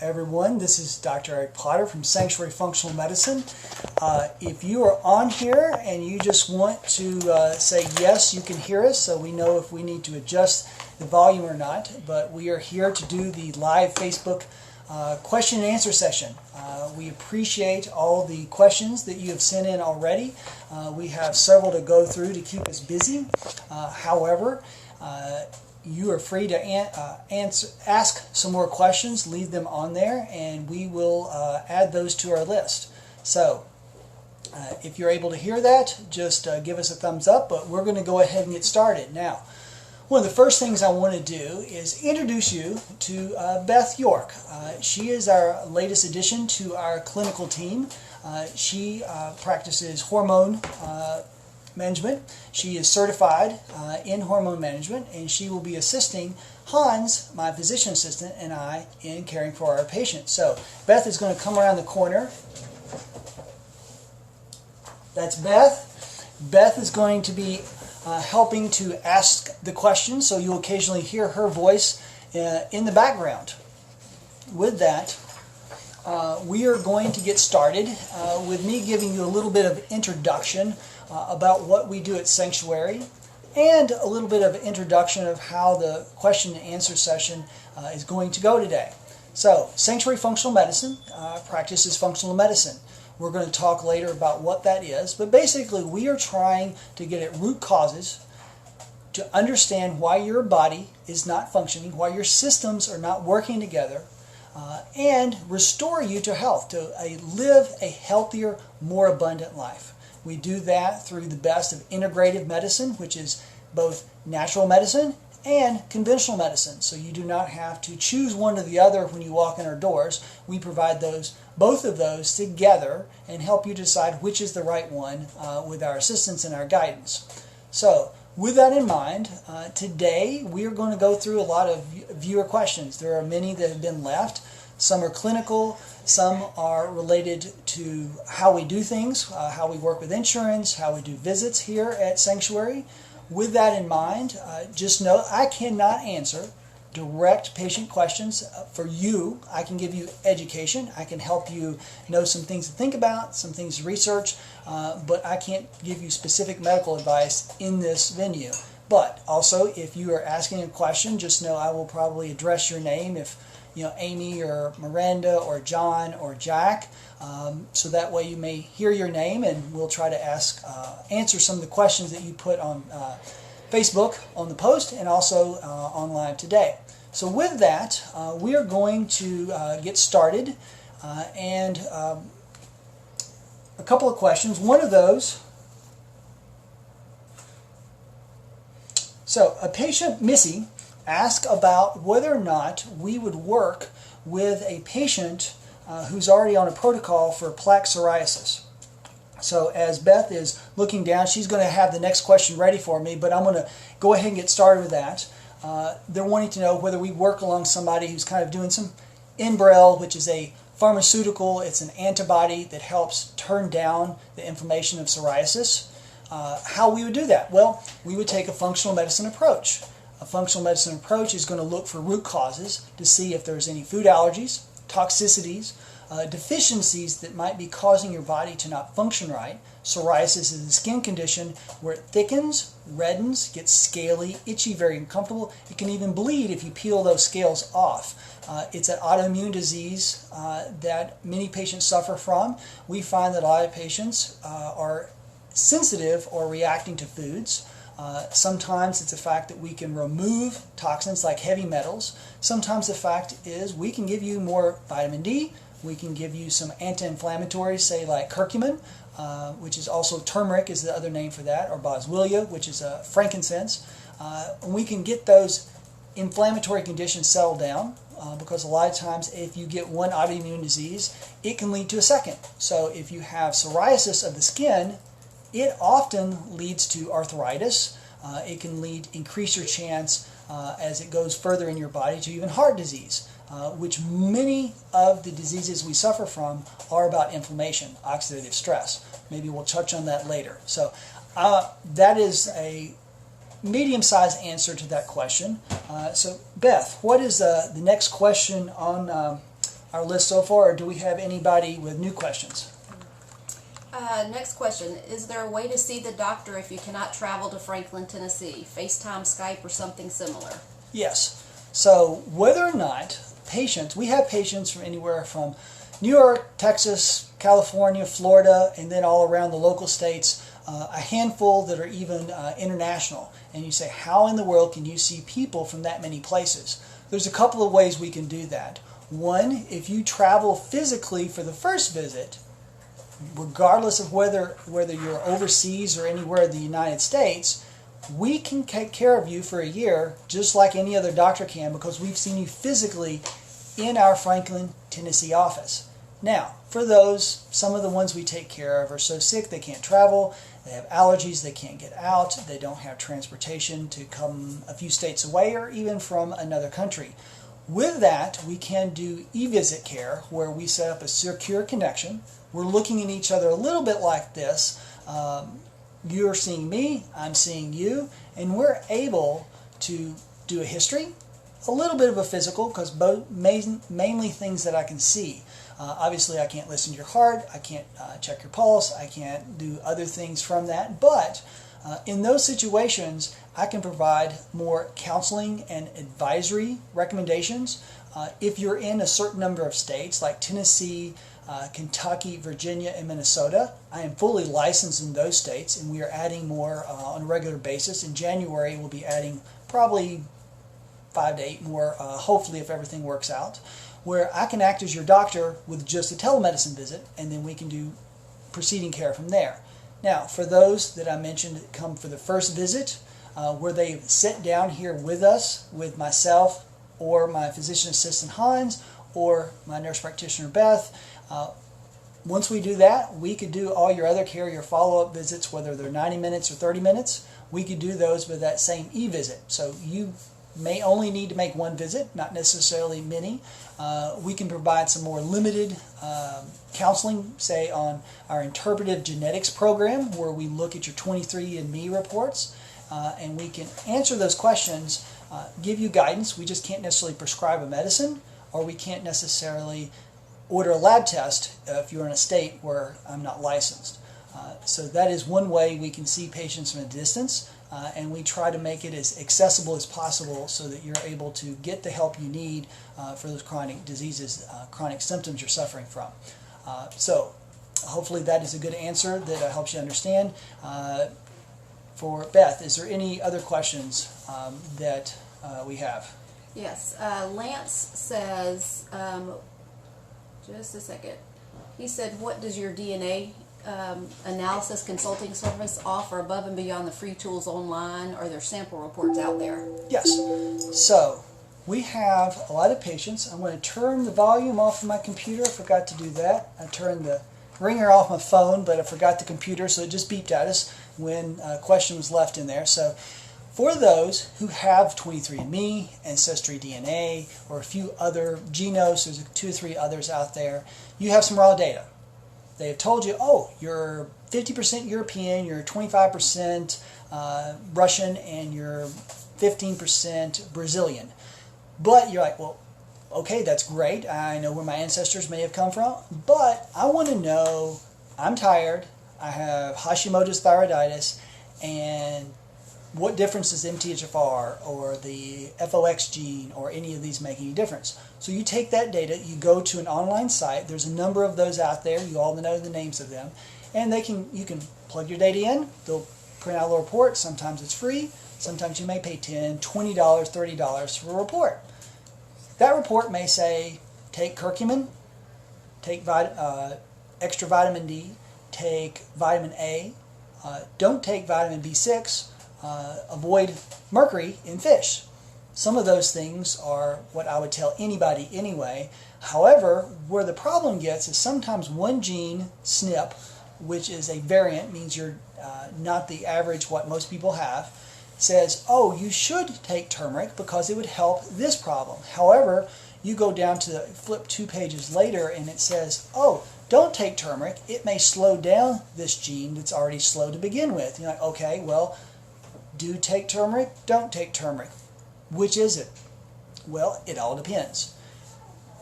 everyone. This is Dr. Eric Potter from Sanctuary Functional Medicine. If you are on here and you just want to say yes, you can hear us, so we know if we need to adjust the volume or not. But we are here to do the live Facebook question and answer session. We appreciate all the questions that you have sent in already. We have several to go through to keep us busy. However, you are free to ask some more questions, leave them on there, and we will add those to our list. So, if you're able to hear that, just give us a thumbs up, but we're going to go ahead and get started. Now, one of the first things I want to do is introduce you to Beth York. She is our latest addition to our clinical team. She practices hormone management. She is certified in hormone management, and she will be assisting Hans, my physician assistant, and I in caring for our patients. So Beth is going to come around the corner. That's Beth. Beth is going to be helping to ask the questions, so you'll occasionally hear her voice in the background. With that, we are going to get started with me giving you a little bit of introduction about what we do at Sanctuary, and a little bit of introduction of how the question and answer session is going to go today. So, Sanctuary Functional Medicine practices functional medicine. We're going to talk later about what that is, but basically we are trying to get at root causes to understand why your body is not functioning, why your systems are not working together, and restore you to health, to live a healthier, more abundant life. We do that through the best of integrative medicine, which is both natural medicine and conventional medicine. So you do not have to choose one or the other when you walk in our doors. We provide both of those together and help you decide which is the right one with our assistance and our guidance. So with that in mind, today we are going to go through a lot of viewer questions. There are many that have been left. Some are clinical, some are related to how we do things, how we work with insurance, how we do visits here at Sanctuary. With that in mind, just know I cannot answer direct patient questions for you. I can give you education. I can help you know some things to think about, some things to research, but I can't give you specific medical advice in this venue. But also, if you are asking a question, just know I will probably address your name if Amy or Miranda or John or Jack, so that way you may hear your name, and we'll try to answer some of the questions that you put on Facebook on the post and also on live today. So with that, we are going to get started, and a couple of questions. One of those, so a patient, Missy, ask about whether or not we would work with a patient who's already on a protocol for plaque psoriasis. So as Beth is looking down, she's going to have the next question ready for me, but I'm going to go ahead and get started with that. They're wanting to know whether we work along somebody who's kind of doing some Enbrel, which is a pharmaceutical. It's an antibody that helps turn down the inflammation of psoriasis. How we would do that? Well, we would take a functional medicine approach. A functional medicine approach is going to look for root causes to see if there's any food allergies, toxicities, deficiencies that might be causing your body to not function right. Psoriasis is a skin condition where it thickens, reddens, gets scaly, itchy, very uncomfortable. It can even bleed if you peel those scales off. It's an autoimmune disease that many patients suffer from. We find that a lot of patients are sensitive or reacting to foods. Sometimes it's a fact that we can remove toxins like heavy metals. Sometimes the fact is we can give you more vitamin D. We can give you some anti-inflammatories, say like curcumin, which is also turmeric is the other name for that, or boswellia, which is frankincense. We can get those inflammatory conditions settled down because a lot of times if you get one autoimmune disease, it can lead to a second. So if you have psoriasis of the skin, it often leads to arthritis. It can increase your chance as it goes further in your body to even heart disease, which many of the diseases we suffer from are about inflammation, oxidative stress. Maybe we'll touch on that later. So that is a medium-sized answer to that question. So Beth, what is the next question on our list so far, or do we have anybody with new questions? Next question. Is there a way to see the doctor if you cannot travel to Franklin, Tennessee? FaceTime, Skype, or something similar? Yes. So whether or not patients, we have patients from anywhere from New York, Texas, California, Florida, and then all around the local states, a handful that are even international. And you say, how in the world can you see people from that many places? There's a couple of ways we can do that. One, if you travel physically for the first visit, regardless of whether you're overseas or anywhere in the United States, we can take care of you for a year just like any other doctor can, because we've seen you physically in our Franklin, Tennessee office. Now, for those, some of the ones we take care of are so sick they can't travel, they have allergies, they can't get out, they don't have transportation to come a few states away or even from another country. With that, we can do e-visit care where we set up a secure connection. We're looking at each other a little bit like this. You're seeing me, I'm seeing you, and we're able to do a history, a little bit of a physical, because both mainly things that I can see. Obviously, I can't listen to your heart, I can't check your pulse, I can't do other things from that, but in those situations, I can provide more counseling and advisory recommendations. If you're in a certain number of states, like Tennessee, Kentucky, Virginia, and Minnesota, I am fully licensed in those states, and we are adding more on a regular basis. In January, we'll be adding probably 5 to 8 more, hopefully if everything works out, where I can act as your doctor with just a telemedicine visit, and then we can do proceeding care from there. Now, for those that I mentioned that come for the first visit, where they sit down here with us, with myself or my physician assistant Hans or my nurse practitioner Beth, once we do that, we could do all your other care, your follow-up visits, whether they're 90 minutes or 30 minutes. We could do those with that same e-visit. So you may only need to make one visit, not necessarily many. We can provide some more limited counseling, say on our interpretive genetics program, where we look at your 23andMe reports, and we can answer those questions, give you guidance. We just can't necessarily prescribe a medicine, or we can't necessarily order a lab test if you're in a state where I'm not licensed. So that is one way we can see patients from a distance, and we try to make it as accessible as possible so that you're able to get the help you need for those chronic diseases, chronic symptoms you're suffering from. So hopefully that is a good answer that helps you understand. For Beth, is there any other questions that we have? Yes. Lance says, just a second. He said, what does your DNA analysis consulting service offer above and beyond the free tools online? Are there sample reports out there? Yes. So we have a lot of patients. I'm going to turn the volume off of my computer. I forgot to do that. I turned the ringer off my phone, but I forgot the computer, so it just beeped at us when a question was left in there. So for those who have 23andMe, Ancestry DNA, or a few other Genos, there's 2 or 3 others out there, you have some raw data. They have told you, oh, you're 50% European, you're 25% Russian, and you're 15% Brazilian. But you're like, well, okay, that's great. I know where my ancestors may have come from, but I want to know, I'm tired, I have Hashimoto's thyroiditis, and what difference does MTHFR or the FOX gene or any of these make any difference? So you take that data, you go to an online site, there's a number of those out there, you all know the names of them, and you can plug your data in, they'll print out a little report. Sometimes it's free, sometimes you may pay $10, $20, $30 for a report. That report may say, take curcumin, take extra vitamin D, take vitamin A, don't take vitamin B6, avoid mercury in fish. Some of those things are what I would tell anybody anyway. However, where the problem gets is sometimes one gene, SNP, which is a variant, means you're not the average what most people have, says, oh, you should take turmeric because it would help this problem. However, you go down to flip 2 pages later and it says, oh, don't take turmeric. It may slow down this gene that's already slow to begin with. You're like, okay, well, do take turmeric, don't take turmeric. Which is it? Well, it all depends.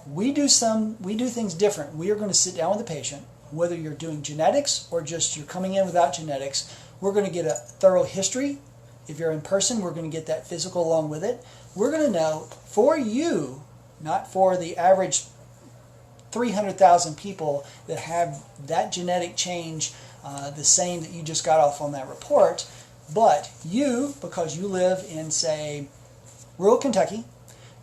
we do things different. We are going to sit down with the patient, whether you're doing genetics or just you're coming in without genetics. We're going to get a thorough history. If you're in person, we're going to get that physical along with it. We're going to know for you, not for the average 300,000 people that have that genetic change, the same that you just got off on that report, but you, because you live in, say, rural Kentucky,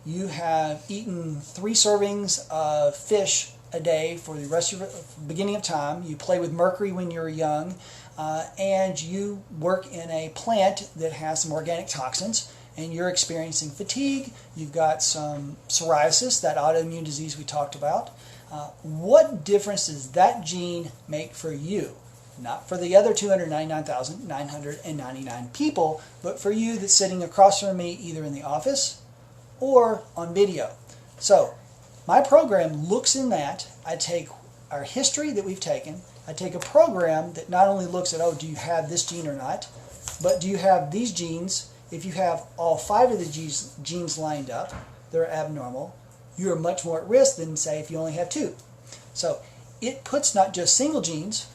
you have eaten 3 servings of fish a day for the rest of your beginning of time. You play with mercury when you're young, and you work in a plant that has some organic toxins, and you're experiencing fatigue. You've got some psoriasis, that autoimmune disease we talked about. What difference does that gene make for you? Not for the other 299,999 people, but for you that's sitting across from me either in the office or on video. So my program looks in that. I take our history that we've taken. I take a program that not only looks at, oh, do you have this gene or not, but do you have these genes? If you have all 5 of the genes lined up, they're abnormal, you're much more at risk than, say, if you only have 2. So it puts not just single genes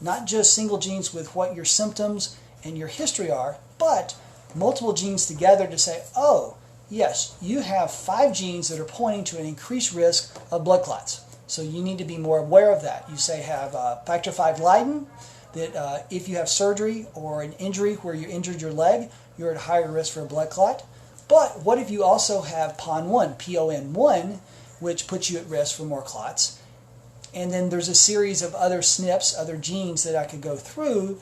with what your symptoms and your history are, but multiple genes together to say, oh, yes, you have 5 genes that are pointing to an increased risk of blood clots. So you need to be more aware of that. You say have factor V Leiden, that if you have surgery or an injury where you injured your leg, you're at higher risk for a blood clot. But what if you also have PON1, P-O-N-1, which puts you at risk for more clots? And then there's a series of other SNPs, other genes that I could go through.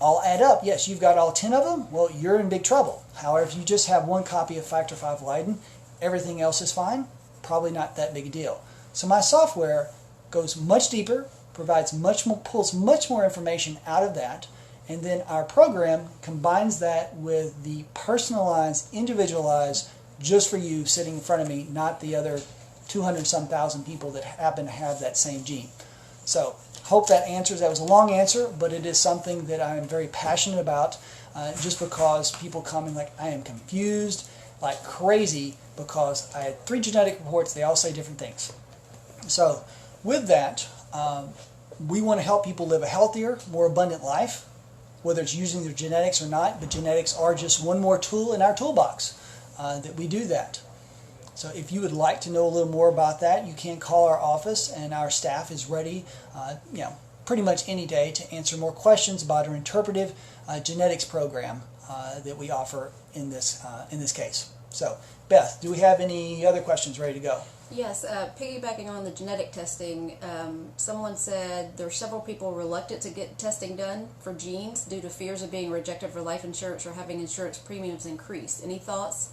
All add up. Yes, you've got all 10 of them. Well, you're in big trouble. However, if you just have 1 copy of factor V Leiden, everything else is fine. Probably not that big a deal. So my software goes much deeper, pulls much more information out of that, and then our program combines that with the personalized, individualized, just for you sitting in front of me, not the other 200-some thousand people that happen to have that same gene. So, hope that answers. That was a long answer, but it is something that I am very passionate about, just because people come in like, I am confused like crazy because I had 3 genetic reports, they all say different things. So, with that, we want to help people live a healthier, more abundant life, whether it's using their genetics or not, but genetics are just one more tool in our toolbox that we do that. So if you would like to know a little more about that, you can call our office, and our staff is ready, pretty much any day to answer more questions about our interpretive genetics program that we offer in this case. So, Beth, do we have any other questions ready to go? Yes, piggybacking on the genetic testing, someone said there are several people reluctant to get testing done for genes due to fears of being rejected for life insurance or having insurance premiums increased. Any thoughts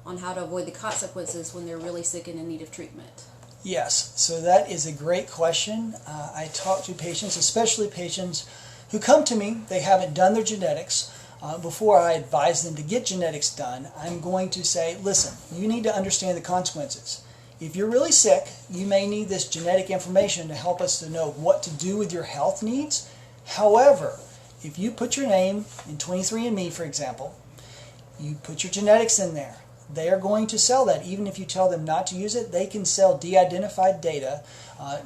on how to avoid the consequences when they're really sick and in need of treatment? Yes, so that is a great question. I talk to patients, especially patients who come to me, they haven't done their genetics. Before I advise them to get genetics done, I'm going to say, listen, you need to understand the consequences. If you're really sick, you may need this genetic information to help us to know what to do with your health needs. However, if you put your name in 23andMe, for example, you put your genetics in there, they are going to sell that. Even if you tell them not to use it, they can sell de-identified data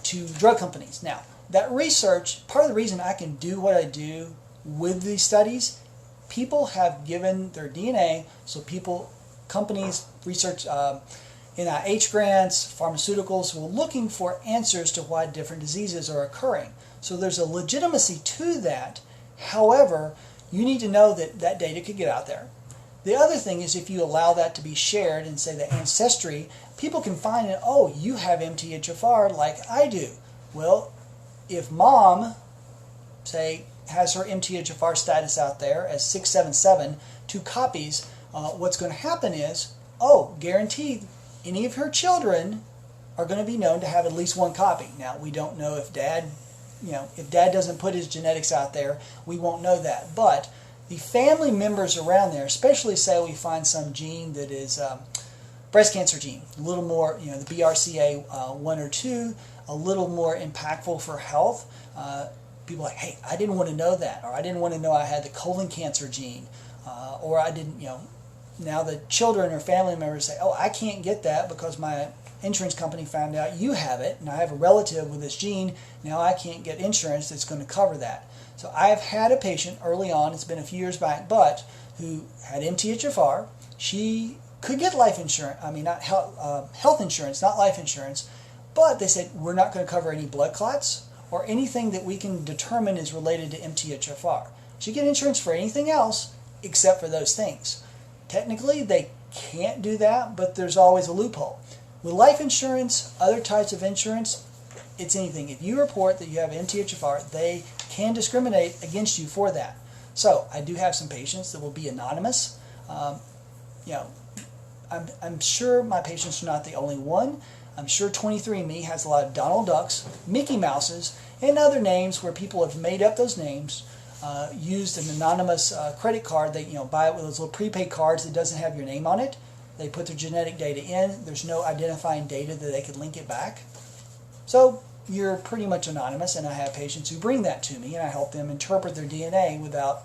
to drug companies. Now, that research, part of the reason I can do what I do with these studies, people have given their DNA, so companies, research, NIH grants, pharmaceuticals were looking for answers to why different diseases are occurring. So there's a legitimacy to that. However, you need to know that that data could get out there. The other thing is if you allow that to be shared and say the ancestry, people can find it, oh, you have MTHFR like I do. Well, if mom, say, has her MTHFR status out there as 677, 2 copies, what's going to happen is, oh, guaranteed, any of her children are going to be known to have at least 1 copy. Now, we don't know if dad doesn't put his genetics out there, we won't know that. But the family members around there, especially say we find some gene that is breast cancer gene, a little more, the BRCA1 or 2, a little more impactful for health. People are like, hey, I didn't want to know that, or I didn't want to know I had the colon cancer gene, or I didn't, now the children or family members say, oh, I can't get that because my insurance company found out you have it, and I have a relative with this gene, now I can't get insurance that's going to cover that. So I've had a patient early on, it's been a few years back, but who had MTHFR. She could get life insurance, not health insurance, not life insurance, but they said, we're not going to cover any blood clots or anything that we can determine is related to MTHFR. She can get insurance for anything else except for those things. Technically, they can't do that, but there's always a loophole. With life insurance, other types of insurance, it's anything. If you report that you have MTHFR, they can discriminate against you for that. So I do have some patients that will be anonymous. I'm sure my patients are not the only one. I'm sure 23andMe has a lot of Donald Ducks, Mickey Mouses, and other names where people have made up those names, used an anonymous credit card. They buy it with those little prepaid cards that doesn't have your name on it. They put their genetic data in. There's no identifying data that they could link it back. So you're pretty much anonymous, and I have patients who bring that to me, and I help them interpret their DNA without,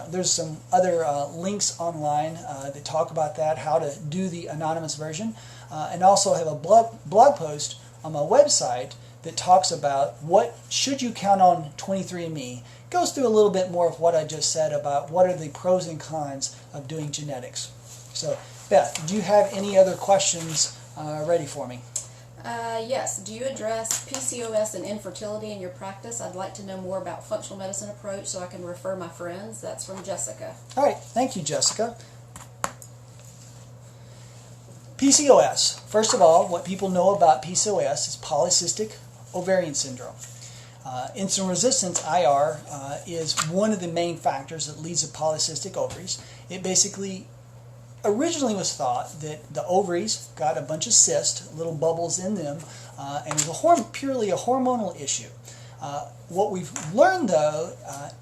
there's some other links online that talk about that, how to do the anonymous version, and also have a blog post on my website that talks about what should you count on 23andMe. Goes through a little bit more of what I just said about what are the pros and cons of doing genetics. So, Beth, do you have any other questions ready for me? Yes. Do you address PCOS and infertility in your practice? I'd like to know more about functional medicine approach so I can refer my friends. That's from Jessica. All right. Thank you, Jessica. PCOS. First of all, what people know about PCOS is polycystic ovarian syndrome. Insulin resistance, IR, is one of the main factors that leads to polycystic ovaries. It basically originally was thought that the ovaries got a bunch of cysts, little bubbles in them, and it was purely a hormonal issue. What we've learned, though,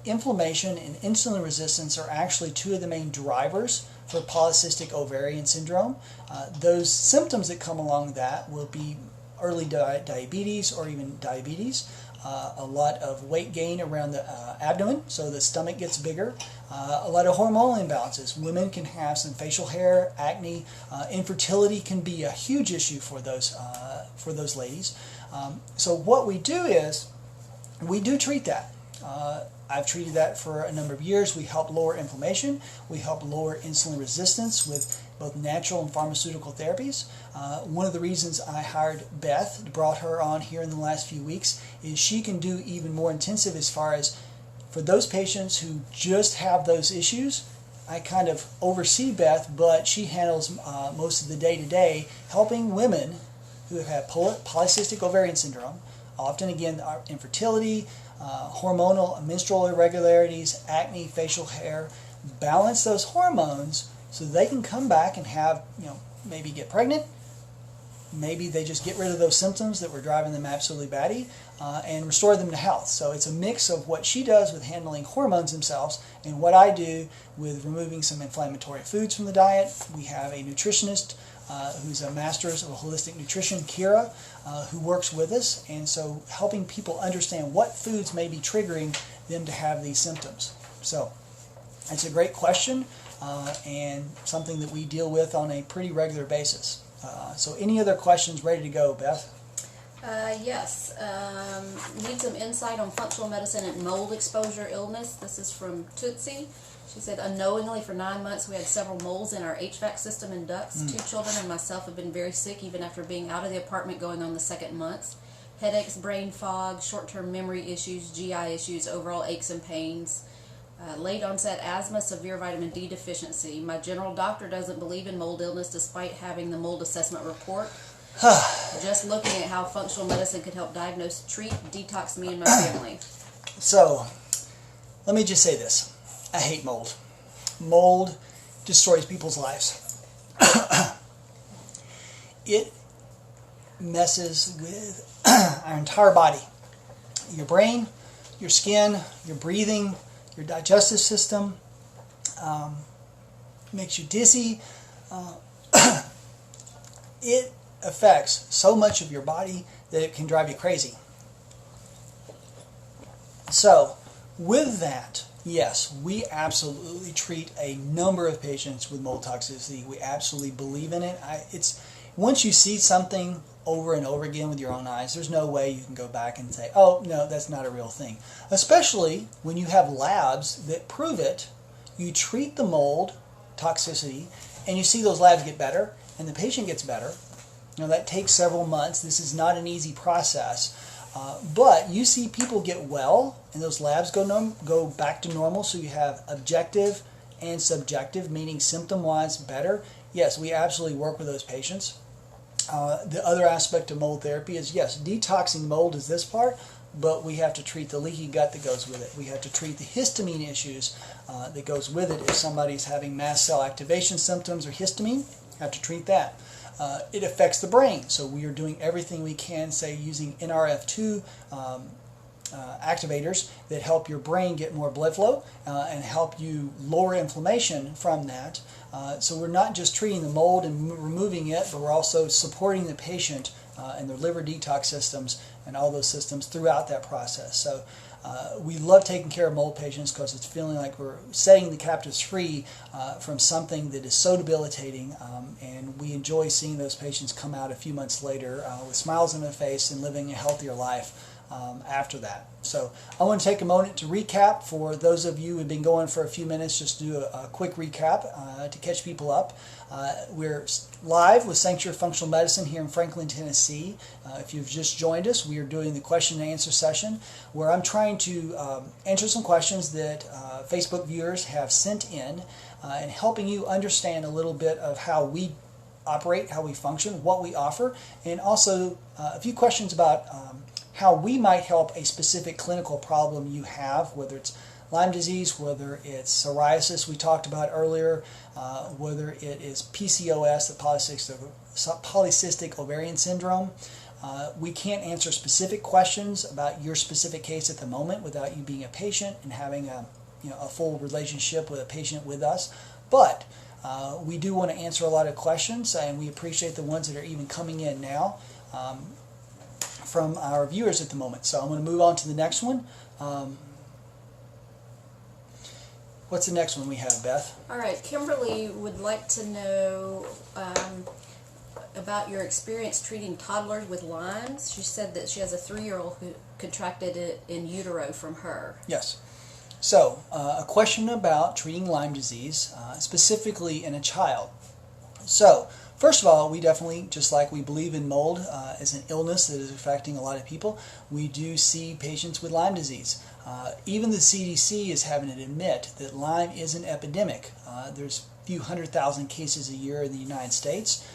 inflammation and insulin resistance are actually two of the main drivers for polycystic ovarian syndrome. Those symptoms that come along with that will be early diabetes or even diabetes, a lot of weight gain around the abdomen, so the stomach gets bigger, a lot of hormonal imbalances. Women can have some facial hair, acne, infertility can be a huge issue for those ladies. So what we do is, we do treat that. I've treated that for a number of years. We help lower inflammation. We help lower insulin resistance with both natural and pharmaceutical therapies. One of the reasons I hired Beth, brought her on here in the last few weeks, is she can do even more intensive as far as for those patients who just have those issues. I kind of oversee Beth, but she handles most of the day-to-day, helping women who have polycystic ovarian syndrome, often again infertility, hormonal menstrual irregularities, acne, facial hair, balance those hormones so they can come back and have, maybe get pregnant, maybe they just get rid of those symptoms that were driving them absolutely batty, and restore them to health. So it's a mix of what she does with handling hormones themselves and what I do with removing some inflammatory foods from the diet. We have a nutritionist who's a master's of holistic nutrition, Kira, who works with us, and so helping people understand what foods may be triggering them to have these symptoms. So it's a great question and something that we deal with on a pretty regular basis. So any other questions ready to go, Beth? Yes. Need some insight on functional medicine and mold exposure illness. This is from Tootsie. She said, unknowingly for 9 months we had several molds in our HVAC system and ducts. 2 children and myself have been very sick even after being out of the apartment going on the 2nd month. Headaches, brain fog, short-term memory issues, GI issues, overall aches and pains. Late onset asthma, severe vitamin D deficiency. My general doctor doesn't believe in mold illness despite having the mold assessment report. Just looking at how functional medicine could help diagnose, treat, detox me and my family. So, let me just say this. I hate mold. Mold destroys people's lives. It messes with our entire body. Your brain, your skin, your breathing, your digestive system, makes you dizzy. It affects so much of your body that it can drive you crazy. So, with that, yes, we absolutely treat a number of patients with mold toxicity. We absolutely believe in it. Once you see something over and over again with your own eyes, there's no way you can go back and say, oh, no, that's not a real thing. Especially when you have labs that prove it. You treat the mold toxicity, and you see those labs get better, and the patient gets better. That takes several months. This is not an easy process. But you see people get well, and those labs go back to normal, so you have objective and subjective, meaning symptom-wise better. Yes, we absolutely work with those patients. The other aspect of mold therapy is, yes, detoxing mold is this part, but we have to treat the leaky gut that goes with it. We have to treat the histamine issues that goes with it. If somebody's having mast cell activation symptoms or histamine, have to treat that. It affects the brain, so we are doing everything we can, say using NRF2 activators that help your brain get more blood flow and help you lower inflammation from that. So we're not just treating the mold and removing it, but we're also supporting the patient and their liver detox systems and all those systems throughout that process. So we love taking care of mold patients because it's feeling like we're setting the captives free from something that is so debilitating, and we enjoy seeing those patients come out a few months later with smiles on their face and living a healthier life after that. So I want to take a moment to recap for those of you who have been going for a few minutes, just do a quick recap to catch people up. We're live with Sanctuary Functional Medicine here in Franklin, Tennessee. If you've just joined us, we are doing the question and answer session where I'm trying to answer some questions that Facebook viewers have sent in and helping you understand a little bit of how we operate, how we function, what we offer, and also a few questions about how we might help a specific clinical problem you have, whether it's Lyme disease, whether it's psoriasis we talked about earlier, whether it is PCOS, the polycystic ovarian syndrome. We can't answer specific questions about your specific case at the moment without you being a patient and having a full relationship with a patient with us. But we do want to answer a lot of questions, and we appreciate the ones that are even coming in now from our viewers at the moment. So I'm going to move on to the next one. What's the next one we have, Beth? All right, Kimberly would like to know about your experience treating toddlers with Lyme's. She said that she has a 3-year-old who contracted it in utero from her. Yes. So, a question about treating Lyme disease, specifically in a child. So, first of all, we definitely, just like we believe in mold as an illness that is affecting a lot of people, we do see patients with Lyme disease. Even the CDC is having to admit that Lyme is an epidemic. There's a few 100,000 cases a year in the United States.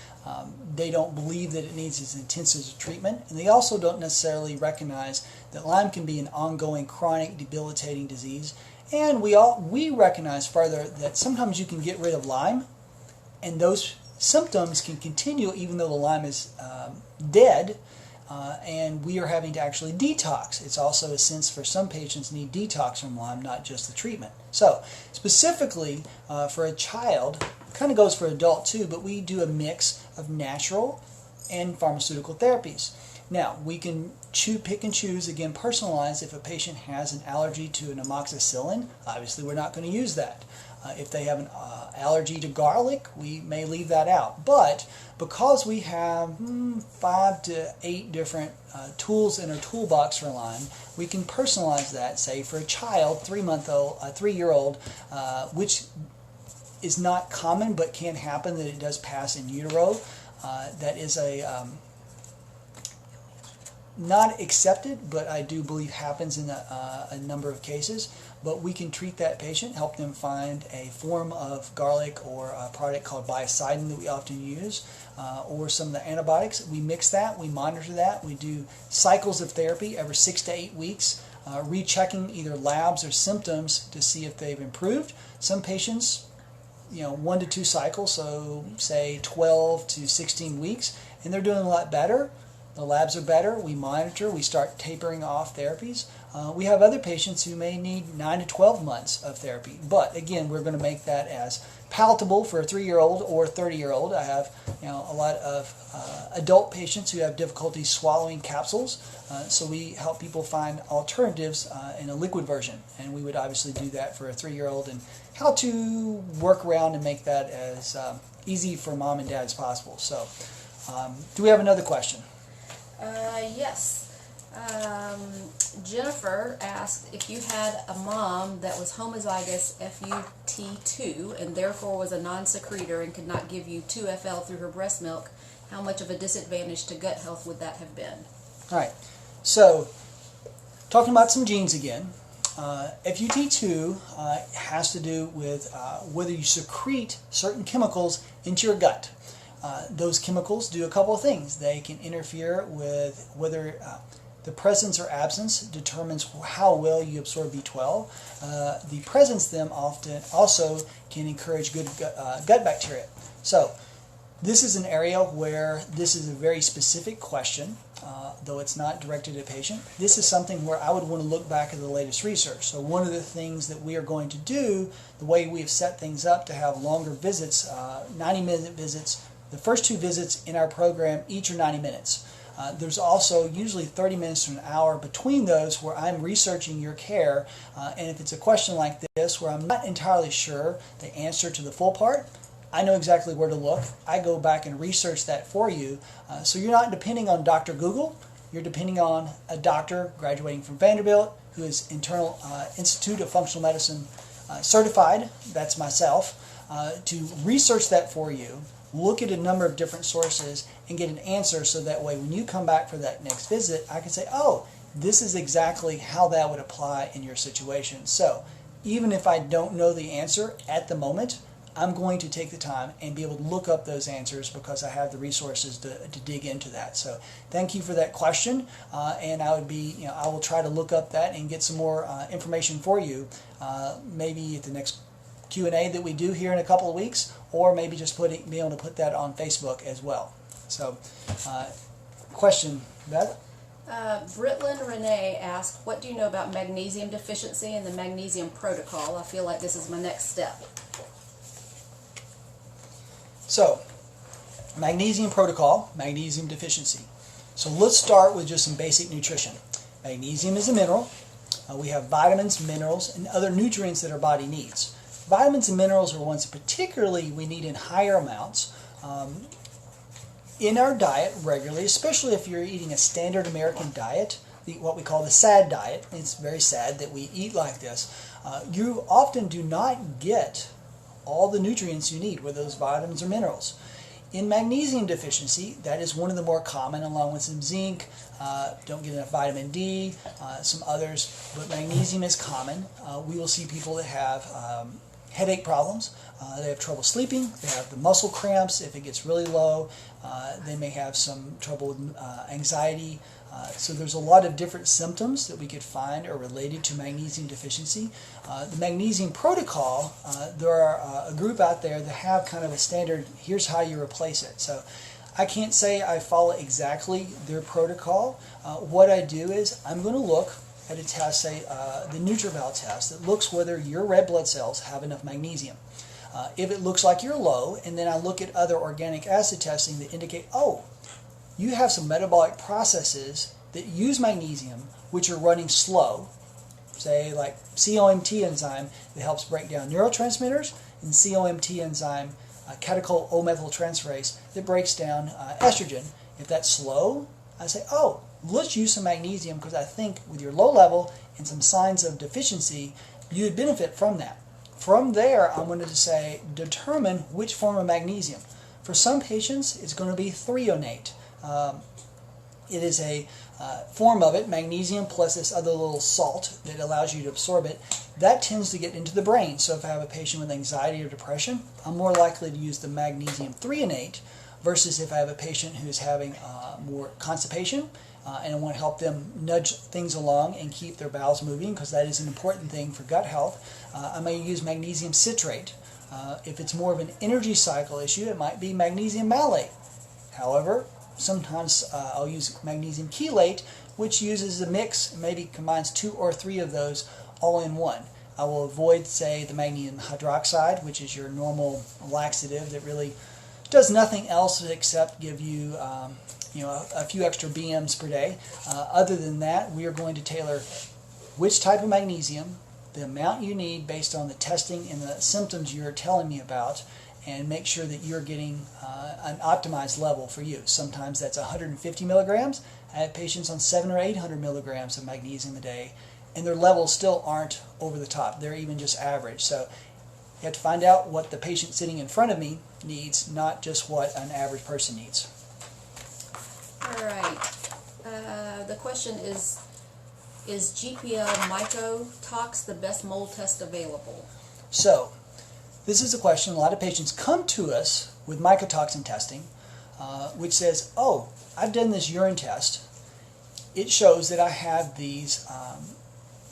They don't believe that it needs as intensive treatment, and they also don't necessarily recognize that Lyme can be an ongoing, chronic, debilitating disease. And we recognize further that sometimes you can get rid of Lyme, and those symptoms can continue even though the Lyme is dead, and we are having to actually detox. It's also a sense for some patients need detox from Lyme, not just the treatment. So specifically for a child, kind of goes for adult too, but we do a mix of natural and pharmaceutical therapies. Now, we can pick and choose, again, personalize. If a patient has an allergy to an amoxicillin, obviously we're not going to use that. If they have an allergy to garlic, we may leave that out. But because we have 5 to 8 different tools in our toolbox for Lyme, we can personalize that, say, for a child, 3-year-old, which is not common but can happen, that it does pass in utero. That is a not accepted, but I do believe happens in a number of cases. But we can treat that patient, help them find a form of garlic or a product called biocidin that we often use, or some of the antibiotics. We mix that, we monitor that, we do cycles of therapy every 6 to 8 weeks, rechecking either labs or symptoms to see if they've improved. Some patients, 1 to 2 cycles, so say 12 to 16 weeks, and they're doing a lot better. The labs are better, we monitor, we start tapering off therapies. We have other patients who may need 9 to 12 months of therapy, but again, we're going to make that as palatable for a 3-year-old or 30-year-old. I have a lot of adult patients who have difficulty swallowing capsules, so we help people find alternatives in a liquid version, and we would obviously do that for a 3-year-old, and how to work around and make that as easy for mom and dad as possible. So Do we have another question? Yes. Jennifer asked if you had a mom that was homozygous FUT2 and therefore was a non-secretor and could not give you 2FL through her breast milk, how much of a disadvantage to gut health would that have been? All right. So, talking about some genes again. FUT2 has to do with whether you secrete certain chemicals into your gut. Those chemicals do a couple of things. They can interfere with whether the presence or absence determines how well you absorb B12. The presence of them often also can encourage good gut bacteria. So this is an area where this is a very specific question, though it's not directed at a patient. This is something where I would want to look back at the latest research. So one of the things that we are going to do, the way we have set things up to have longer visits, 90-minute visits, the first 2 visits in our program each are 90 minutes. There's also usually 30 minutes to an hour between those where I'm researching your care, and if it's a question like this where I'm not entirely sure the answer to the full part, I know exactly where to look. I go back and research that for you. So you're not depending on Dr. Google. You're depending on a doctor graduating from Vanderbilt who is Internal Institute of Functional Medicine certified, that's myself, to research that for you, look at a number of different sources, and get an answer so that way when you come back for that next visit, I can say, oh, this is exactly how that would apply in your situation. So even if I don't know the answer at the moment, I'm going to take the time and be able to look up those answers because I have the resources to dig into that. So thank you for that question, and I will try to look up that and get some more information for you, maybe at the next Q&A that we do here in a couple of weeks, or maybe just be able to put that on Facebook as well. So, question, Beth? Britlin Renee asked, what do you know about magnesium deficiency and the magnesium protocol? I feel like this is my next step. So, magnesium protocol, magnesium deficiency. So let's start with just some basic nutrition. Magnesium is a mineral. We have vitamins, minerals, and other nutrients that our body needs. Vitamins and minerals are ones that particularly we need in higher amounts in our diet regularly, especially if you're eating a standard American diet, what we call the SAD diet. It's very sad that we eat like this. You often do not get all the nutrients you need with those vitamins or minerals. In magnesium deficiency, that is one of the more common, along with some zinc, don't get enough vitamin D, some others, but magnesium is common. We will see people that have headache problems, they have trouble sleeping, they have the muscle cramps if it gets really low, they may have some trouble with anxiety. So there's a lot of different symptoms that we could find are related to magnesium deficiency. The magnesium protocol, there are a group out there that have kind of a standard, here's how you replace it. So I can't say I follow exactly their protocol. What I do is I'm going to look at a test, say the NutriVal test, that looks whether your red blood cells have enough magnesium. If it looks like you're low, and then I look at other organic acid testing that indicate, oh, you have some metabolic processes that use magnesium which are running slow, say like COMT enzyme that helps break down neurotransmitters, and COMT enzyme, catechol O-methyltransferase, that breaks down estrogen. If that's slow, I say, oh, let's use some magnesium because I think with your low level and some signs of deficiency, you'd benefit from that. From there, I'm going to say, determine which form of magnesium. For some patients, it's going to be threonate. It is a form of it, magnesium plus this other little salt that allows you to absorb it. That tends to get into the brain. So if I have a patient with anxiety or depression, I'm more likely to use the magnesium threonate versus if I have a patient who's having more constipation and I want to help them nudge things along and keep their bowels moving because that is an important thing for gut health. I may use magnesium citrate. If it's more of an energy cycle issue, it might be magnesium malate. However, sometimes I'll use magnesium chelate, which uses a mix, maybe combines 2 or 3 of those all in one. I will avoid, say, the magnesium hydroxide, which is your normal laxative that really does nothing else except give you, a few extra BMs per day. Other than that, we are going to tailor which type of magnesium, the amount you need based on the testing and the symptoms you're telling me about, and make sure that you're getting an optimized level for you. Sometimes that's 150 milligrams. I have patients on 700 or 800 milligrams of magnesium a day, and their levels still aren't over the top. They're even just average. So you have to find out what the patient sitting in front of me needs, not just what an average person needs. All right. The question is GPL Mycotoxin the best mold test available? So, this is a question. A lot of patients come to us with mycotoxin testing, which says, oh, I've done this urine test. It shows that I have these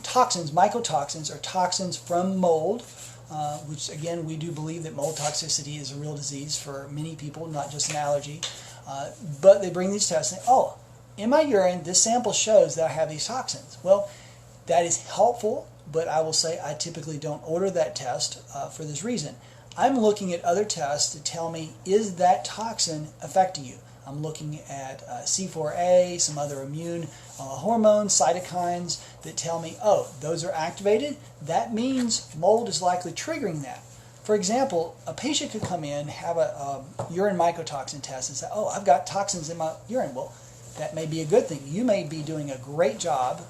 toxins. Mycotoxins are toxins from mold, which again, we do believe that mold toxicity is a real disease for many people, not just an allergy. But they bring these tests and say, oh, in my urine, this sample shows that I have these toxins. Well, that is helpful, but I will say I typically don't order that test for this reason. I'm looking at other tests to tell me, is that toxin affecting you? I'm looking at C4A, some other immune hormones, cytokines that tell me, oh, those are activated. That means mold is likely triggering that. For example, a patient could come in, have a urine mycotoxin test and say, oh, I've got toxins in my urine. Well, that may be a good thing. You may be doing a great job.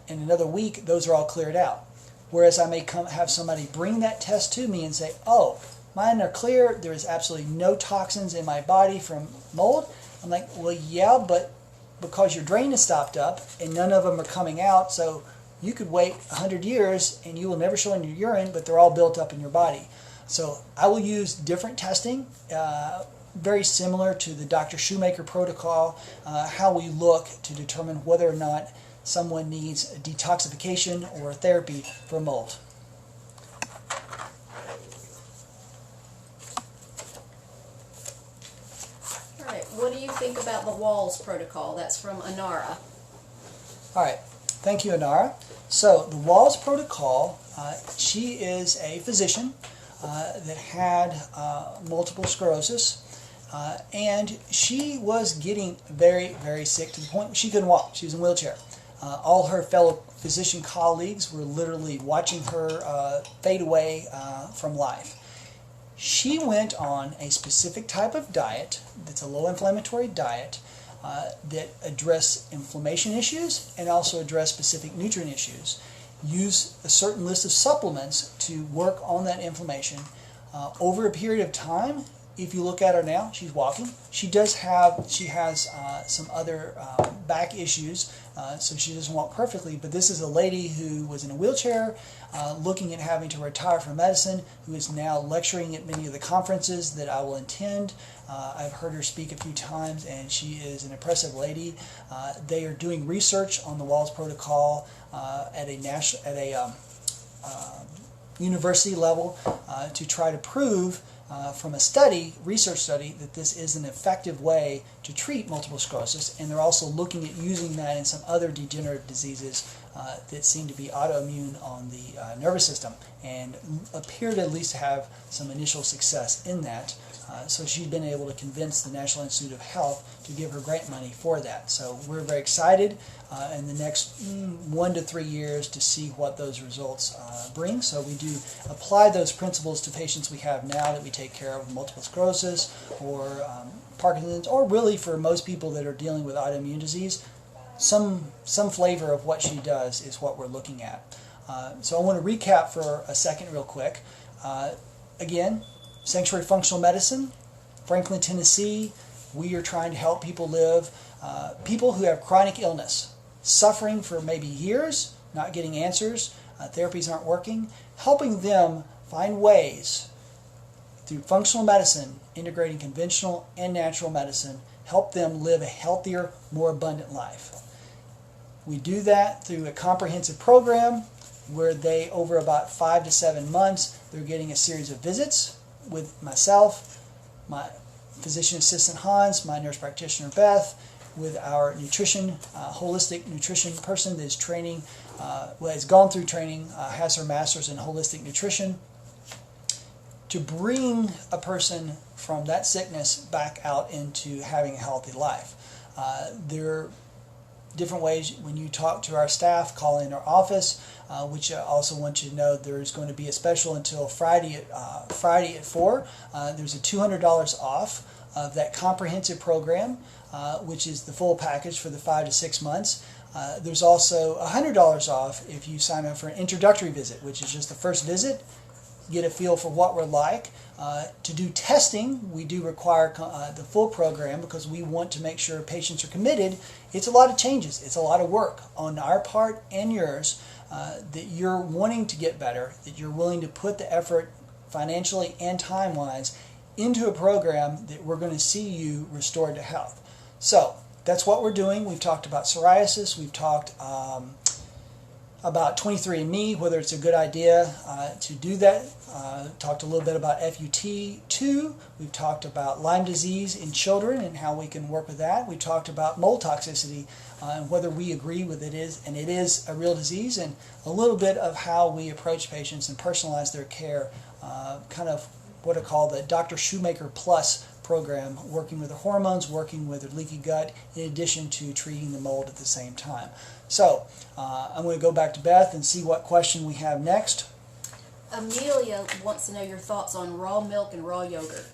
In another week, those are all cleared out. Whereas I may have somebody bring that test to me and say, oh, mine are clear. There is absolutely no toxins in my body from mold. I'm like, well, yeah, but because your drain is stopped up and none of them are coming out, so you could wait 100 years and you will never show in your urine, but they're all built up in your body. So I will use different testing, very similar to the Dr. Shoemaker protocol, how we look to determine whether or not someone needs a detoxification or therapy for mold. All right, what do you think about the walls protocol? That's from Anara. All right, thank you, Anara. So the Walls protocol, she is a physician that had multiple sclerosis, and she was getting very, very sick to the point where she couldn't walk. She was in a wheelchair. All her fellow physician colleagues were literally watching her fade away from life. She went on a specific type of diet that's a low-inflammatory diet that address inflammation issues and also address specific nutrient issues. Use a certain list of supplements to work on that inflammation. Over a period of time, if you look at her now, she's walking. She has some other back issues, so she doesn't walk perfectly, but this is a lady who was in a wheelchair, looking at having to retire from medicine, who is now lecturing at many of the conferences that I will attend. I've heard her speak a few times, and she is an impressive lady. They are doing research on the Walls protocol at a university level to try to prove from a research study, that this is an effective way to treat multiple sclerosis, and they're also looking at using that in some other degenerative diseases that seem to be autoimmune on the nervous system, and appear to at least have some initial success in that. So she's been able to convince the National Institute of Health to give her grant money for that. So we're very excited in the next 1 to 3 years to see what those results bring. So we do apply those principles to patients we have now that we take care of with multiple sclerosis or Parkinson's, or really for most people that are dealing with autoimmune disease. Some flavor of what she does is what we're looking at. So I want to recap for a second real quick. Again, Sanctuary Functional Medicine, Franklin, Tennessee. We are trying to help people live, people who have chronic illness, suffering for maybe years, not getting answers, therapies aren't working, helping them find ways through functional medicine, integrating conventional and natural medicine, help them live a healthier, more abundant life. We do that through a comprehensive program where they, over about 5 to 7 months, they're getting a series of visits with myself, my physician assistant Hans, my nurse practitioner Beth, with our nutrition, holistic nutrition person that is training, has gone through training, has her master's in holistic nutrition, to bring a person from that sickness back out into having a healthy life. They're different ways when you talk to our staff, call in our office, which I also want you to know there's going to be a special until Friday at 4. There's a $200 off of that comprehensive program, which is the full package for the 5 to 6 months. There's also $100 off if you sign up for an introductory visit, which is just the first visit, get a feel for what we're like. To do testing, we do require the full program because we want to make sure patients are committed. It's a lot of changes. It's a lot of work on our part and yours that you're wanting to get better, that you're willing to put the effort financially and time-wise into a program that we're going to see you restored to health. So that's what we're doing. We've talked about psoriasis. We've talked about 23andMe, whether it's a good idea to do that. Talked a little bit about FUT2. We've talked about Lyme disease in children and how we can work with that. We talked about mold toxicity and whether we agree with it is, and it is a real disease, and a little bit of how we approach patients and personalize their care, kind of what I call the Dr. Shoemaker Plus program, working with the hormones, working with the leaky gut, in addition to treating the mold at the same time. So I'm going to go back to Beth and see what question we have next. Amelia wants to know your thoughts on raw milk and raw yogurt.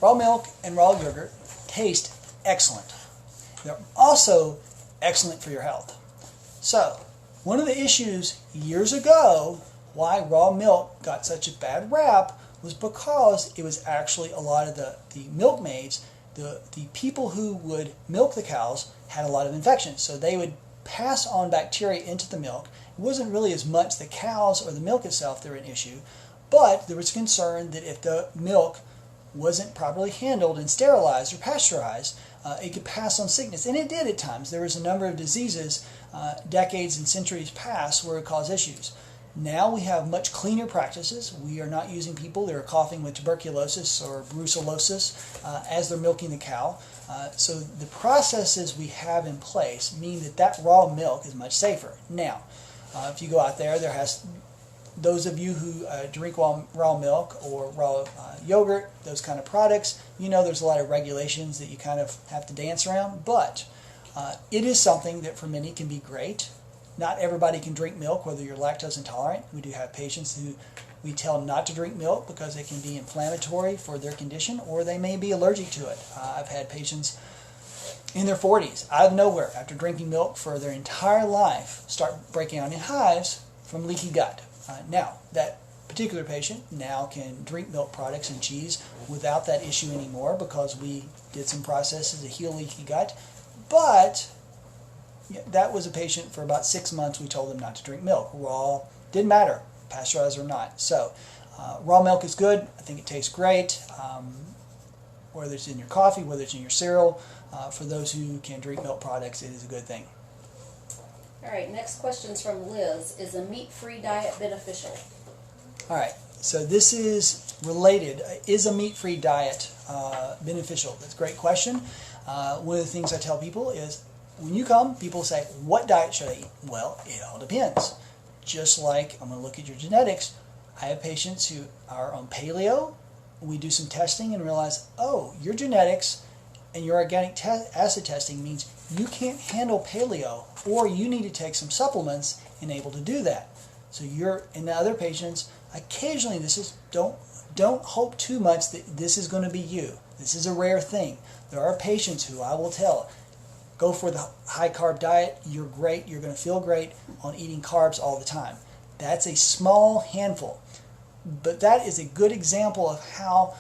Raw milk and raw yogurt taste excellent. They're also excellent for your health. So one of the issues years ago why raw milk got such a bad rap was because it was actually a lot of the milkmaids, the people who would milk the cows had a lot of infections. So they would pass on bacteria into the milk. It wasn't really as much the cows or the milk itself that were an issue, but there was concern that if the milk wasn't properly handled and sterilized or pasteurized, it could pass on sickness. And it did at times. There was a number of diseases, decades and centuries past, where it caused issues. Now we have much cleaner practices. We are not using people that are coughing with tuberculosis or brucellosis as they're milking the cow. So the processes we have in place mean that raw milk is much safer. Now, if you go out there, those of you who drink raw milk or raw yogurt, those kind of products, you know there's a lot of regulations that you kind of have to dance around, but it is something that for many can be great. Not everybody can drink milk, whether you're lactose intolerant. We do have patients who we tell not to drink milk because it can be inflammatory for their condition, or they may be allergic to it. I've had patients in their 40s, out of nowhere, after drinking milk for their entire life, start breaking out in hives from leaky gut. Now, that particular patient now can drink milk products and cheese without that issue anymore because we did some processes to heal leaky gut. But that was a patient for about 6 months. We told them not to drink milk. Raw, didn't matter, pasteurized or not. So raw milk is good. I think it tastes great, whether it's in your coffee, whether it's in your cereal. For those who can drink milk products, it is a good thing. All right, next question's from Liz. Is a meat-free diet beneficial? All right, so this is related. Is a meat-free diet beneficial? That's a great question. One of the things I tell people is, when you come, people say, what diet should I eat? Well, it all depends. Just like I'm going to look at your genetics, I have patients who are on paleo. We do some testing and realize, oh, your genetics and your organic acid testing means you can't handle paleo, or you need to take some supplements and able to do that. So in the other patients, occasionally don't hope too much that this is going to be you. This is a rare thing. There are patients who I will tell, go for the high carb diet, you're great, you're going to feel great on eating carbs all the time. That's a small handful. But that is a good example of how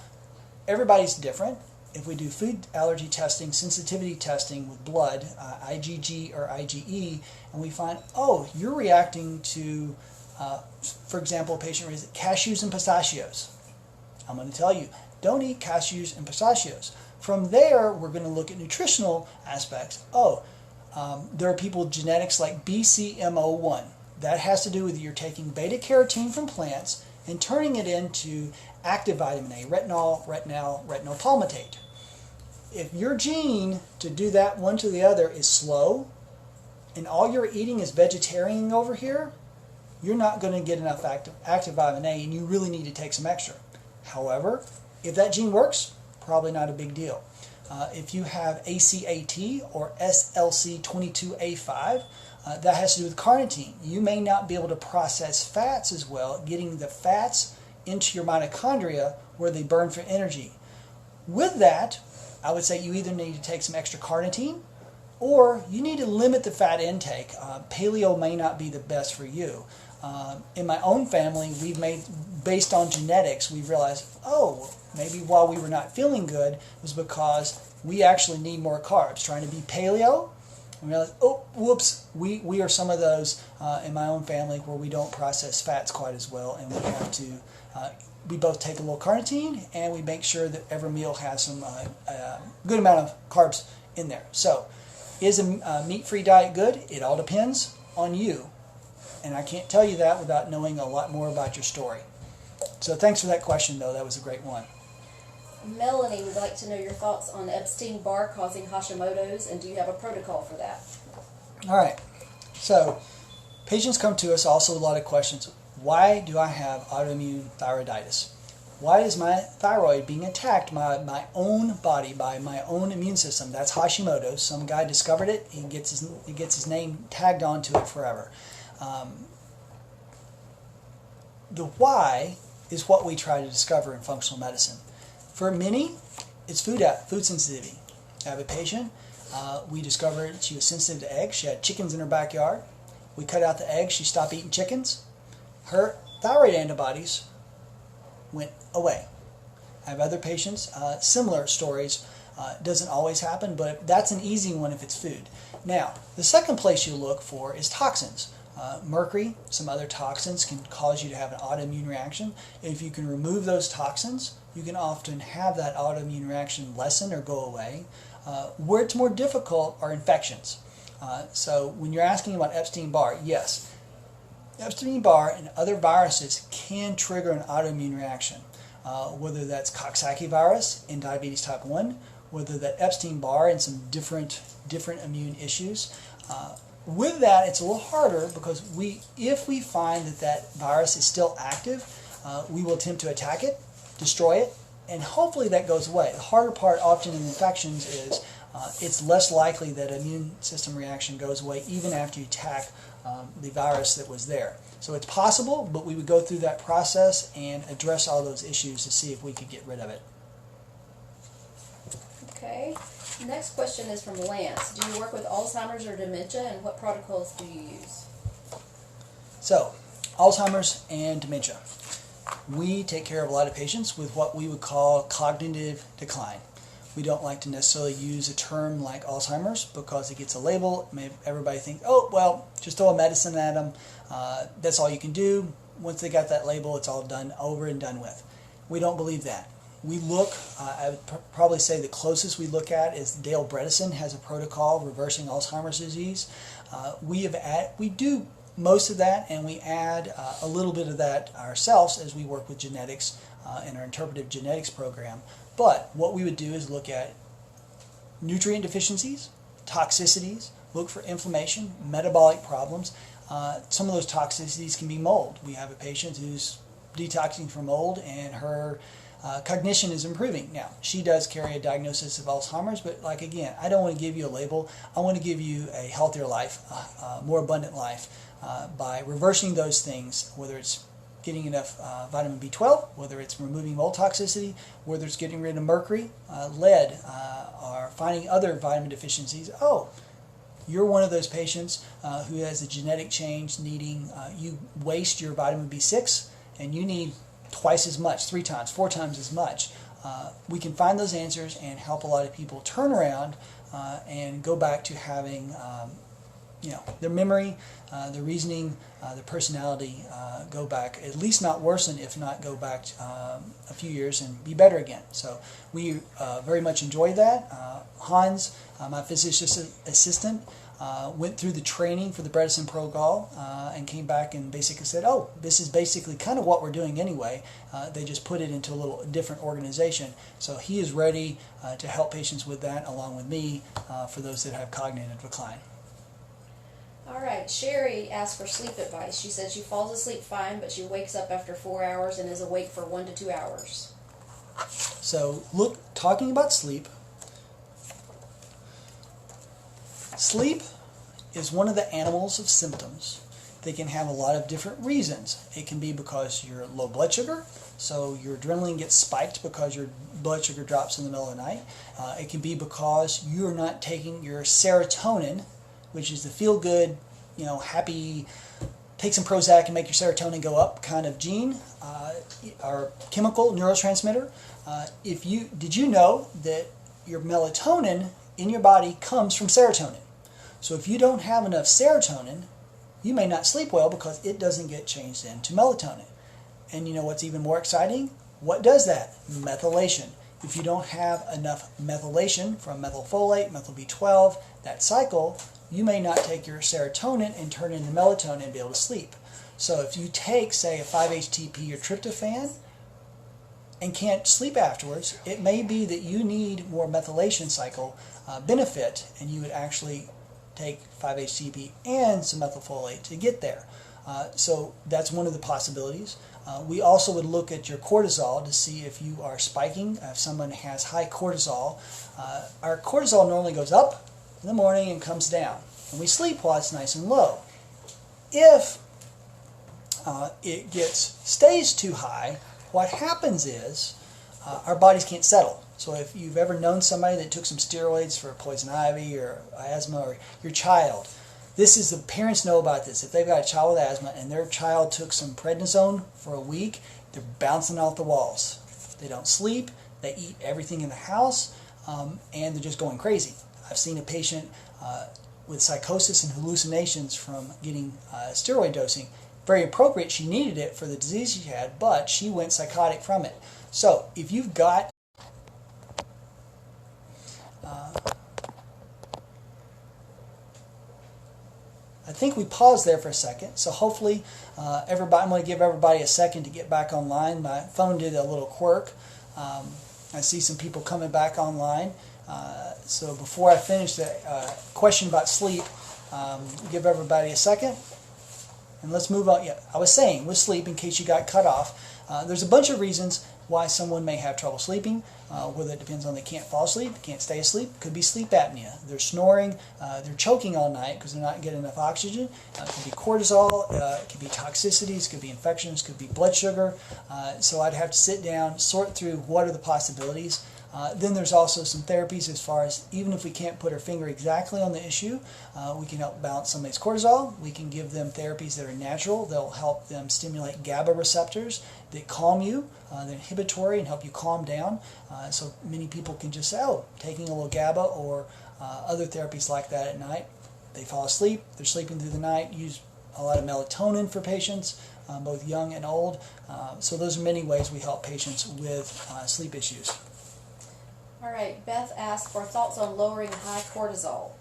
everybody's different. If we do food allergy testing, sensitivity testing with blood, IgG or IgE, and we find, oh, you're reacting to, for example, a patient raised cashews and pistachios. I'm going to tell you, don't eat cashews and pistachios. From there, we're going to look at nutritional aspects. Oh, there are people with genetics like BCMO1. That has to do with you're taking beta-carotene from plants and turning it into active vitamin A, retinol palmitate. If your gene to do that one to the other is slow, and all you're eating is vegetarian over here, you're not going to get enough active vitamin A, and you really need to take some extra. However, if that gene works, probably not a big deal. If you have ACAT or SLC22A5, that has to do with carnitine. You may not be able to process fats as well, getting the fats into your mitochondria where they burn for energy. With that, I would say you either need to take some extra carnitine or you need to limit the fat intake. Paleo may not be the best for you. In my own family, we've made, based on genetics, we've realized, oh, maybe while we were not feeling good, it was because we actually need more carbs. Trying to be paleo, and we realized, oh, whoops, we are some of those in my own family where we don't process fats quite as well, and we have to, we both take a little carnitine, and we make sure that every meal has some good amount of carbs in there. So, is a meat-free diet good? It all depends on you. And I can't tell you that without knowing a lot more about your story. So thanks for that question, though. That was a great one. Melanie would like to know your thoughts on Epstein-Barr causing Hashimoto's, and do you have a protocol for that? All right. So patients come to us also with a lot of questions. Why do I have autoimmune thyroiditis? Why is my thyroid being attacked by my own body, by my own immune system? That's Hashimoto's. Some guy discovered it. He gets his name tagged onto it forever. The why is what we try to discover in functional medicine. For many, it's food sensitivity. I have a patient, we discovered she was sensitive to eggs. She had chickens in her backyard. We cut out the eggs, she stopped eating chickens. Her thyroid antibodies went away. I have other patients, similar stories. Doesn't always happen, but that's an easy one if it's food. Now, the second place you look for is toxins. Mercury, some other toxins can cause you to have an autoimmune reaction. If you can remove those toxins, you can often have that autoimmune reaction lessen or go away. Where it's more difficult are infections. So when you're asking about Epstein-Barr, yes, Epstein-Barr and other viruses can trigger an autoimmune reaction, whether that's Coxsackie virus in diabetes type 1, whether that Epstein-Barr and some different immune issues. With that, it's a little harder because if we find that virus is still active, we will attempt to attack it, destroy it, and hopefully that goes away. The harder part often in infections is it's less likely that immune system reaction goes away even after you attack the virus that was there. So it's possible, but we would go through that process and address all those issues to see if we could get rid of it. Okay. Next question is from Lance. Do you work with Alzheimer's or dementia, and what protocols do you use? So, Alzheimer's and dementia. We take care of a lot of patients with what we would call cognitive decline. We don't like to necessarily use a term like Alzheimer's because it gets a label. Everybody thinks, oh, well, just throw a medicine at them. That's all you can do. Once they got that label, it's all done, over and done with. We don't believe that. We look, I would probably say the closest we look at is Dale Bredesen has a protocol reversing Alzheimer's disease. We do most of that, and we add a little bit of that ourselves as we work with genetics in our interpretive genetics program. But what we would do is look at nutrient deficiencies, toxicities, look for inflammation, metabolic problems. Some of those toxicities can be mold. We have a patient who's detoxing from mold, and her cognition is improving. Now, she does carry a diagnosis of Alzheimer's, but like again, I don't want to give you a label. I want to give you a healthier life, more abundant life by reversing those things, whether it's getting enough vitamin B12, whether it's removing mold toxicity, whether it's getting rid of mercury, lead, or finding other vitamin deficiencies. Oh, you're one of those patients who has a genetic change needing, you waste your vitamin B6 and you need twice as much, 3 times, 4 times as much. We can find those answers and help a lot of people turn around and go back to having their memory, their reasoning, their personality go back, at least not worsen, if not go back a few years and be better again. So we very much enjoy that. Hans, my physician assistant, went through the training for the Bredesen protocol and came back and basically said, oh, this is basically kind of what we're doing anyway. They just put it into a little different organization. So he is ready to help patients with that along with me for those that have cognitive decline. All right, Sherry asked for sleep advice. She said she falls asleep fine, but she wakes up after 4 hours and is awake for 1 to 2 hours. So talking about sleep, Sleep is one of the animals of symptoms. They can have a lot of different reasons. It can be because you're low blood sugar, so your adrenaline gets spiked because your blood sugar drops in the middle of the night. It can be because you're not taking your serotonin, which is the feel-good, happy, take some Prozac and make your serotonin go up kind of gene, or chemical neurotransmitter. Did you know that your melatonin in your body comes from serotonin? So if you don't have enough serotonin, you may not sleep well because it doesn't get changed into melatonin. And you know what's even more exciting? What does that? Methylation. If you don't have enough methylation from methylfolate, methyl B12, that cycle, you may not take your serotonin and turn it into melatonin and be able to sleep. So if you take, say, a 5-HTP or tryptophan and can't sleep afterwards, it may be that you need more methylation cycle benefit, and you would actually take 5-HTP and some methylfolate to get there. So that's one of the possibilities. We also would look at your cortisol to see if you are spiking. If someone has high cortisol, our cortisol normally goes up in the morning and comes down. And we sleep while it's nice and low. If it stays too high, what happens is our bodies can't settle. So if you've ever known somebody that took some steroids for poison ivy or asthma, or your child, the parents know about this. If they've got a child with asthma and their child took some prednisone for a week, they're bouncing off the walls. They don't sleep, they eat everything in the house, and they're just going crazy. I've seen a patient with psychosis and hallucinations from getting steroid dosing. Very appropriate, she needed it for the disease she had, but she went psychotic from it. So if you've got I think we paused there for a second, so hopefully everybody, I'm going to give everybody a second to get back online. My phone did a little quirk. I see some people coming back online. So before I finish the question about sleep, give everybody a second. And let's move on. Yeah, I was saying with sleep, in case you got cut off, there's a bunch of reasons why someone may have trouble sleeping, whether it depends on they can't fall asleep, can't stay asleep, could be sleep apnea. They're snoring, they're choking all night because they're not getting enough oxygen. It could be cortisol, it could be toxicities, it could be infections, it could be blood sugar. So I'd have to sit down, sort through what are the possibilities. Then there's also some therapies as far as, even if we can't put our finger exactly on the issue, we can help balance somebody's cortisol. We can give them therapies that are natural. They'll help them stimulate GABA receptors that calm you. They're inhibitory and help you calm down. So many people can just say, oh, taking a little GABA or other therapies like that at night. They fall asleep, they're sleeping through the night, use a lot of melatonin for patients, both young and old. So those are many ways we help patients with sleep issues. All right, Beth asked for thoughts on lowering high cortisol.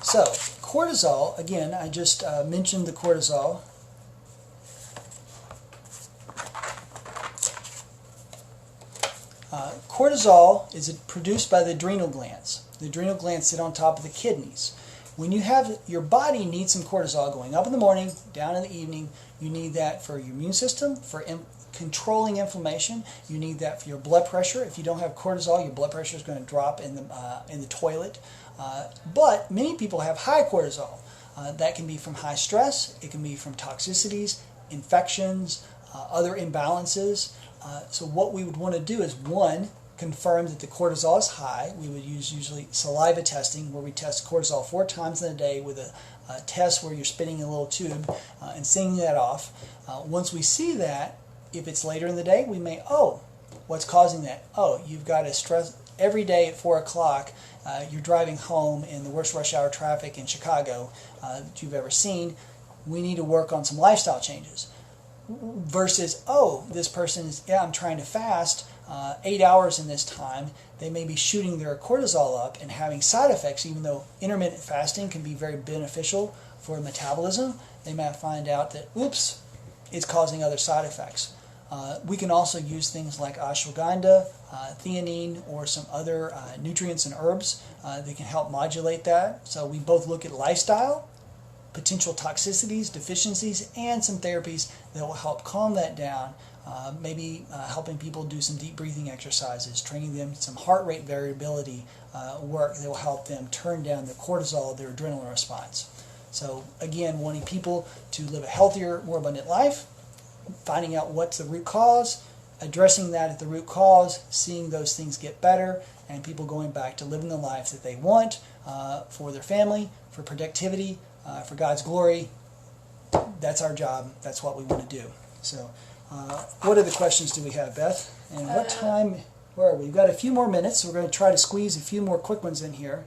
So, cortisol, again, I just mentioned the cortisol. Cortisol is produced by the adrenal glands. The adrenal glands sit on top of the kidneys. When you have, your body needs some cortisol going up in the morning, down in the evening. You need that for your immune system, for controlling inflammation. You need that for your blood pressure. If you don't have cortisol, your blood pressure is going to drop in the toilet. But many people have high cortisol. That can be from high stress. It can be from toxicities, infections, other imbalances. So what we would want to do is, one, confirm that the cortisol is high. We would use usually saliva testing, where we test cortisol 4 times in a day with a test where you're spitting in a little tube and seeing that off. Once we see that, if it's later in the day, we may, what's causing that? Oh, you've got a stress every day at 4 o'clock. You're driving home in the worst rush hour traffic in Chicago that you've ever seen. We need to work on some lifestyle changes. Versus, this person is, I'm trying to fast 8 hours in this time. They may be shooting their cortisol up and having side effects, even though intermittent fasting can be very beneficial for metabolism. They might find out that, it's causing other side effects. We can also use things like ashwagandha, theanine, or some other nutrients and herbs that can help modulate that. So we both look at lifestyle, potential toxicities, deficiencies, and some therapies that will help calm that down maybe helping people do some deep breathing exercises, training them some heart rate variability work that will help them turn down their cortisol, their adrenaline response. So again, wanting people to live a healthier, more abundant life, finding out what's the root cause, addressing that at the root cause, seeing those things get better, and people going back to living the life that they want for their family, for productivity, for God's glory. That's our job. That's what we want to do. So what other questions do we have, Beth? And what time, where are we? We've got a few more minutes. We're going to try to squeeze a few more quick ones in here.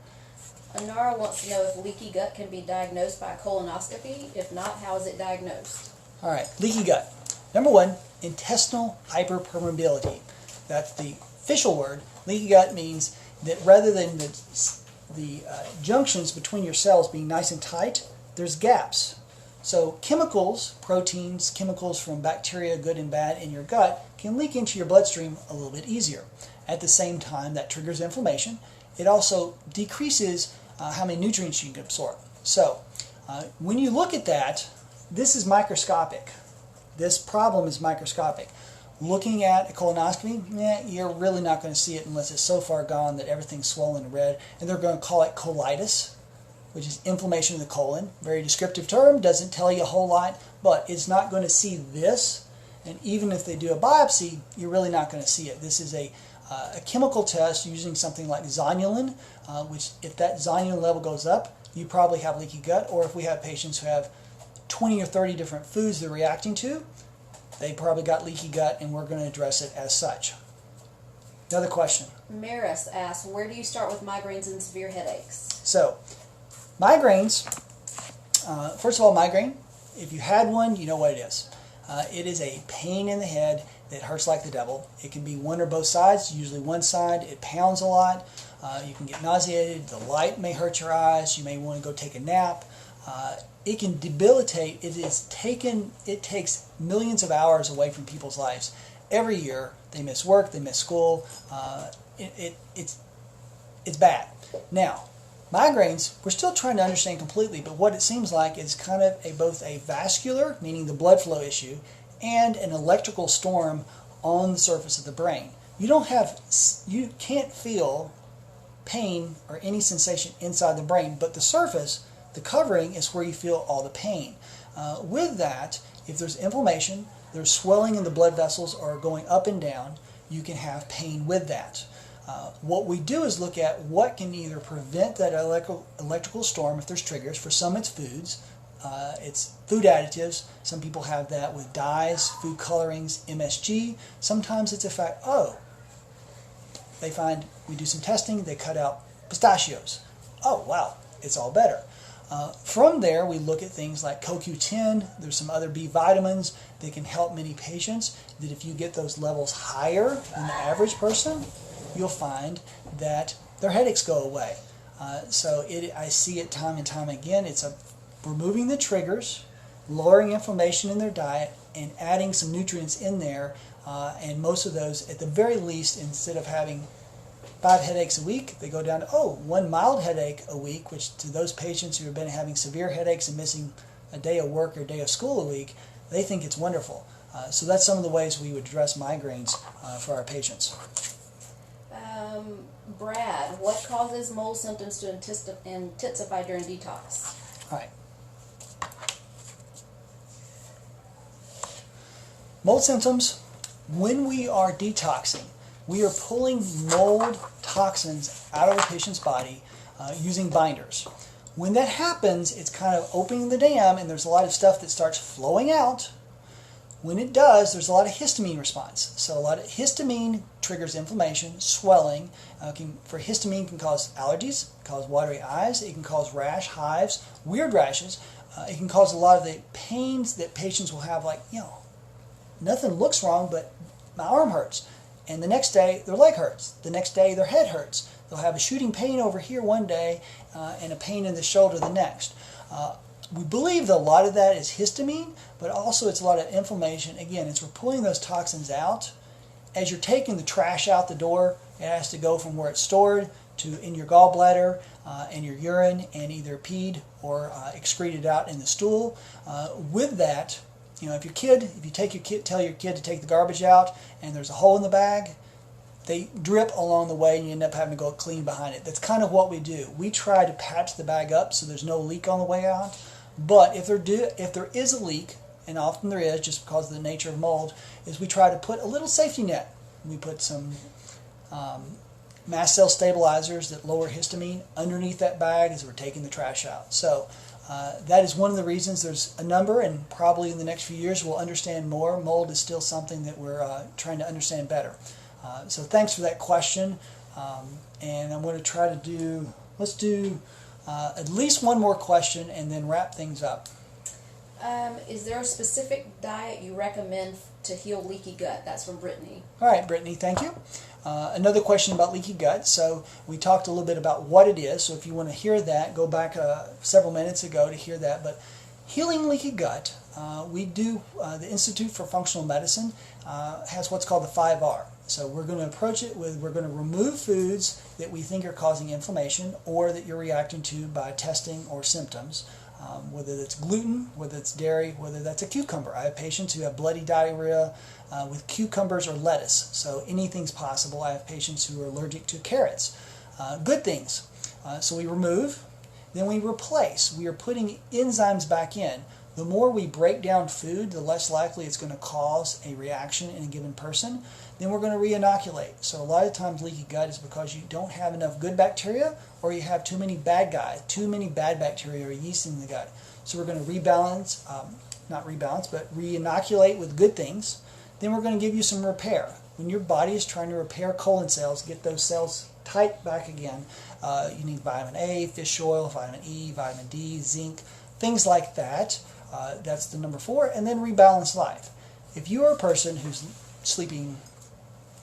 Anara wants to know if leaky gut can be diagnosed by colonoscopy. If not, how is it diagnosed? All right, leaky gut. Number one, intestinal hyperpermeability. That's the official word. Leaky gut means that rather than the junctions between your cells being nice and tight, there's gaps. So chemicals, proteins, chemicals from bacteria, good and bad, in your gut can leak into your bloodstream a little bit easier. At the same time, that triggers inflammation. It also decreases how many nutrients you can absorb. So when you look at that, this is microscopic. This problem is microscopic. Looking at a colonoscopy, you're really not going to see it unless it's so far gone that everything's swollen and red. And they're going to call it colitis, which is inflammation of the colon. Very descriptive term, doesn't tell you a whole lot, but it's not going to see this. And even if they do a biopsy, you're really not going to see it. This is a chemical test using something like zonulin, which if that zonulin level goes up, you probably have leaky gut. Or if we have patients who have 20 or 30 different foods they're reacting to, they probably got leaky gut, and we're going to address it as such. Another question. Maris asks, where do you start with migraines and severe headaches? So, migraines, first of all, migraine, if you had one, you know what it is. It is a pain in the head that hurts like the devil. It can be one or both sides, usually one side. It pounds a lot. You can get nauseated. The light may hurt your eyes. You may want to go take a nap. It can debilitate. It takes millions of hours away from people's lives. Every year, they miss work, they miss school. It's bad. Now, migraines, we're still trying to understand completely, but what it seems like is kind of both a vascular, meaning the blood flow issue, and an electrical storm on the surface of the brain. You can't feel pain or any sensation inside the brain, but the surface, the covering, is where you feel all the pain. With that, if there's inflammation, there's swelling in the blood vessels or going up and down, you can have pain with that. What we do is look at what can either prevent that electrical storm if there's triggers. For some it's foods, it's food additives. Some people have that with dyes, food colorings, MSG. Sometimes it's a fact, they find, we do some testing, they cut out pistachios. Oh wow, it's all better. From there, we look at things like CoQ10. There's some other B vitamins that can help many patients, that if you get those levels higher than the average person, you'll find that their headaches go away. I see it time and time again. It's removing the triggers, lowering inflammation in their diet, and adding some nutrients in there. And most of those, at the very least, instead of having 5 headaches a week, they go down to, 1 mild headache a week, which to those patients who have been having severe headaches and missing a day of work or a day of school a week, they think it's wonderful. So that's some of the ways we would address migraines for our patients. Brad, what causes mold symptoms to intensify during detox? All right. Mold symptoms, when we are detoxing, we are pulling mold toxins out of a patient's body using binders. When that happens, it's kind of opening the dam, and there's a lot of stuff that starts flowing out. When it does, there's a lot of histamine response. So a lot of histamine triggers inflammation, swelling. For histamine can cause allergies, cause watery eyes. It can cause rash, hives, weird rashes. It can cause a lot of the pains that patients will have, like, nothing looks wrong, but my arm hurts. And the next day, their leg hurts. The next day, their head hurts. They'll have a shooting pain over here one day and a pain in the shoulder the next. We believe that a lot of that is histamine, but also it's a lot of inflammation. Again, we're pulling those toxins out. As you're taking the trash out the door, it has to go from where it's stored to in your gallbladder and your urine, and either peed or excreted out in the stool. With that, You know, if you tell your kid to take the garbage out and there's a hole in the bag, they drip along the way and you end up having to go clean behind it. That's kind of what we do. We try to patch the bag up so there's no leak on the way out. But if there is a leak, and often there is just because of the nature of mold, is we try to put a little safety net. We put some mast cell stabilizers that lower histamine underneath that bag as we're taking the trash out. So that is one of the reasons. There's a number, and probably in the next few years we'll understand more. Mold is still something that we're trying to understand better. So thanks for that question. And I'm going to try to let's do at least one more question and then wrap things up. Is there a specific diet you recommend to heal leaky gut? That's from Brittany. All right, Brittany, thank you. Another question about leaky gut. So we talked a little bit about what it is. So if you want to hear that, go back several minutes ago to hear that. But healing leaky gut, we do, the Institute for Functional Medicine has what's called the 5R. So we're going to approach it with, we're going to remove foods that we think are causing inflammation or that you're reacting to by testing or symptoms. Whether it's gluten, whether it's dairy, whether that's a cucumber. I have patients who have bloody diarrhea with cucumbers or lettuce, so anything's possible. I have patients who are allergic to carrots. Good things. So we remove, then we replace. We are putting enzymes back in. The more we break down food, the less likely it's going to cause a reaction in a given person. Then we're going to re-inoculate. So a lot of times leaky gut is because you don't have enough good bacteria or you have too many bad guys, too many bad bacteria or yeast in the gut. So we're going to rebalance, but re-inoculate with good things. Then we're going to give you some repair. When your body is trying to repair colon cells, get those cells tight back again, you need vitamin A, fish oil, vitamin E, vitamin D, zinc, things like that. That's the number 4. And then rebalance life. If you are a person who's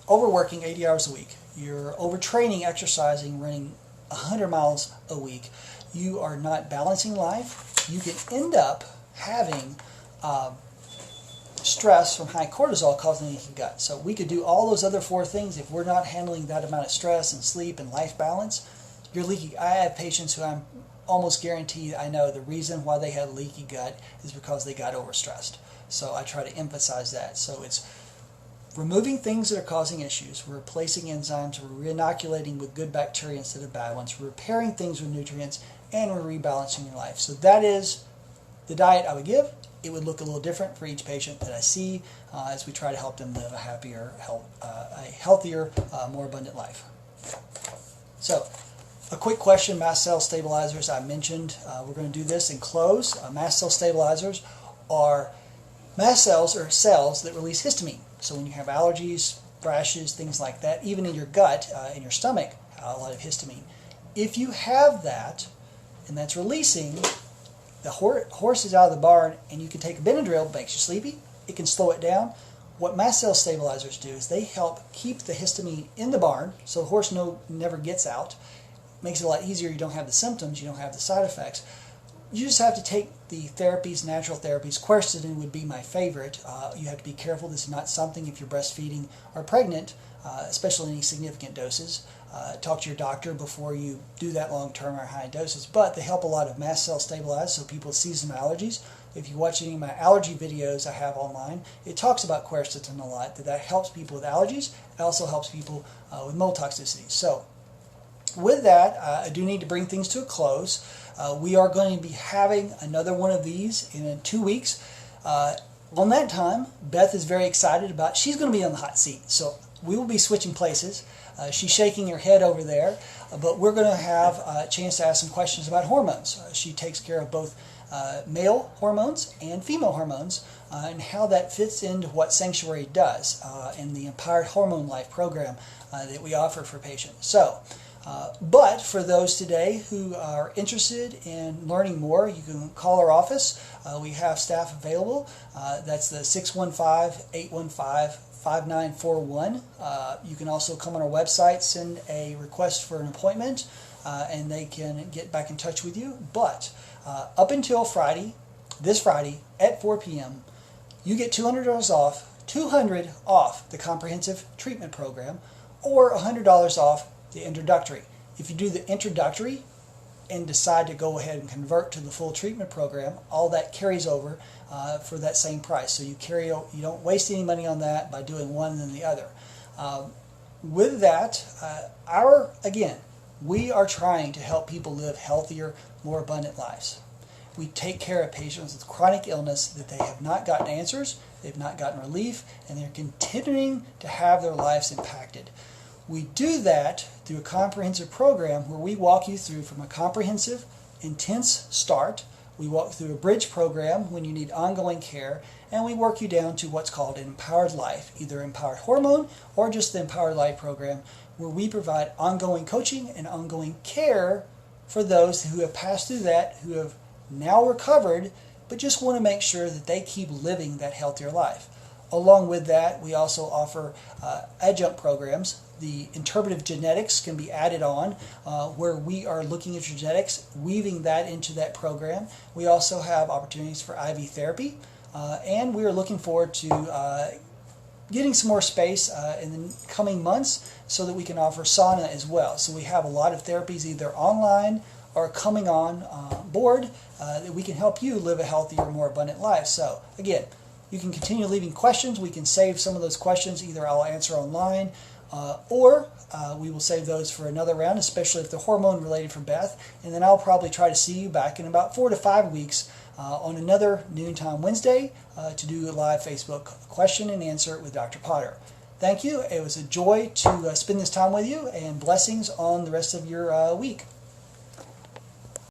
overworking 80 hours a week, you're overtraining, exercising, running 100 miles a week, you are not balancing life, you can end up having stress from high cortisol causing leaky gut. So we could do all those other 4 things. If we're not handling that amount of stress and sleep and life balance, you're leaky. I have patients who I'm almost guaranteed I know the reason why they had leaky gut is because they got overstressed. So I try to emphasize that. So it's removing things that are causing issues, we're replacing enzymes, we're re-inoculating with good bacteria instead of bad ones, we're repairing things with nutrients, and we're rebalancing your life. So that is the diet I would give. It would look a little different for each patient that I see as we try to help them live a happier, a healthier, more abundant life. So a quick question, mast cell stabilizers. I mentioned we're going to do this and close. Mast cell stabilizers are mast cells or cells that release histamine. So when you have allergies, rashes, things like that, even in your gut, in your stomach, a lot of histamine. If you have that, and that's releasing, the horse is out of the barn, and you can take a Benadryl, it makes you sleepy, it can slow it down. What mast cell stabilizers do is they help keep the histamine in the barn, so the horse never gets out. Makes it a lot easier. You don't have the symptoms, you don't have the side effects. You just have to take the therapies, natural therapies. Quercetin would be my favorite. You have to be careful. This is not something if you're breastfeeding or pregnant, especially any significant doses. Talk to your doctor before you do that long-term or high doses. But they help a lot of mast cell stabilize, so people with seasonal allergies. If you watch any of my allergy videos I have online, it talks about quercetin a lot, that helps people with allergies. It also helps people with mold toxicity. So with that, I do need to bring things to a close. We are going to be having another one of these in 2 weeks. On that time, Beth is very excited about, she's going to be on the hot seat. So we will be switching places. She's shaking her head over there, but we're going to have a chance to ask some questions about hormones. She takes care of both male hormones and female hormones and how that fits into what Sanctuary does in the Empowered Hormone Life program that we offer for patients. So, but for those today who are interested in learning more, you can call our office. We have staff available. That's the 615-815-5941. You can also come on our website, send a request for an appointment, and they can get back in touch with you. But up until Friday, this Friday at 4 p.m., you get $200 off, $200 off the comprehensive treatment program, or $100 off the introductory. If you do the introductory, and decide to go ahead and convert to the full treatment program, all that carries over for that same price. So you don't waste any money on that by doing one and then the other. With that, again, we are trying to help people live healthier, more abundant lives. We take care of patients with chronic illness that they have not gotten answers, they've not gotten relief, and they're continuing to have their lives impacted. We do that through a comprehensive program where we walk you through from a comprehensive, intense start. We walk through a bridge program when you need ongoing care, and we work you down to what's called an empowered life, either empowered hormone or just the empowered life program, where we provide ongoing coaching and ongoing care for those who have passed through that, who have now recovered, but just want to make sure that they keep living that healthier life. Along with that, we also offer adjunct programs. The interpretive genetics can be added on, where we are looking at your genetics, weaving that into that program. We also have opportunities for IV therapy, and we are looking forward to getting some more space in the coming months so that we can offer sauna as well. So we have a lot of therapies either online or coming on board that we can help you live a healthier, more abundant life. So again, you can continue leaving questions. We can save some of those questions. Either I'll answer online or we will save those for another round, especially if they're hormone related for Beth. And then I'll probably try to see you back in about 4 to 5 weeks on another Noontime Wednesday to do a live Facebook question and answer with Dr. Potter. Thank you. It was a joy to spend this time with you, and blessings on the rest of your week.